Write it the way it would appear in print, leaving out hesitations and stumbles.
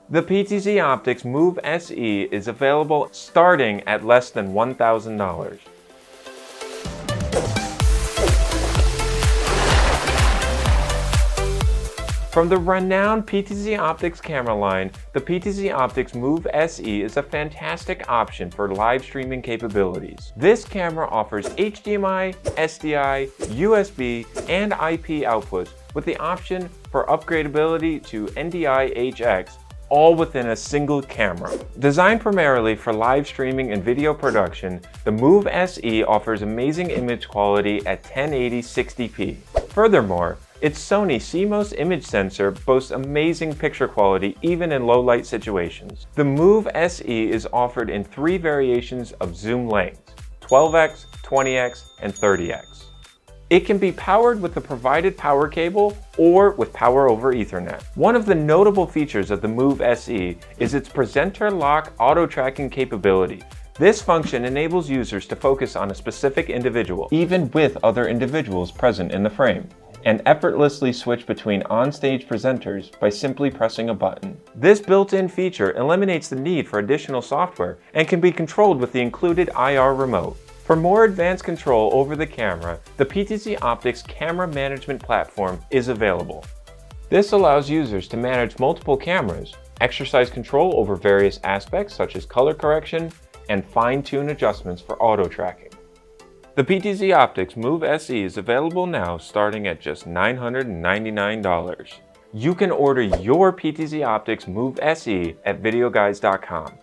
The PTZOptics Move SE is available starting at less than $1,000. From the renowned PTZOptics camera line, the PTZOptics Move SE is a fantastic option for live streaming capabilities. This camera offers HDMI, SDI, USB, and IP outputs with the option for upgradeability to NDI-HX, all within a single camera. Designed primarily for live streaming and video production, the Move SE offers amazing image quality at 1080 60p. Furthermore, its Sony CMOS image sensor boasts amazing picture quality even in low light situations. The Move SE is offered in 3 variations of zoom lengths: 12x, 20x, and 30x. It can be powered with the provided power cable or with power over Ethernet. One of the notable features of the Move SE is its presenter lock auto tracking capability. This function enables users to focus on a specific individual, even with other individuals present in the frame, and effortlessly switch between on-stage presenters by simply pressing a button. This built-in feature eliminates the need for additional software and can be controlled with the included IR remote. For more advanced control over the camera, the PTZOptics Camera Management Platform is available. This allows users to manage multiple cameras, exercise control over various aspects such as color correction, and fine-tune adjustments for auto tracking. The PTZOptics Move SE is available now starting at just $999. You can order your PTZOptics Move SE at videoguides.com.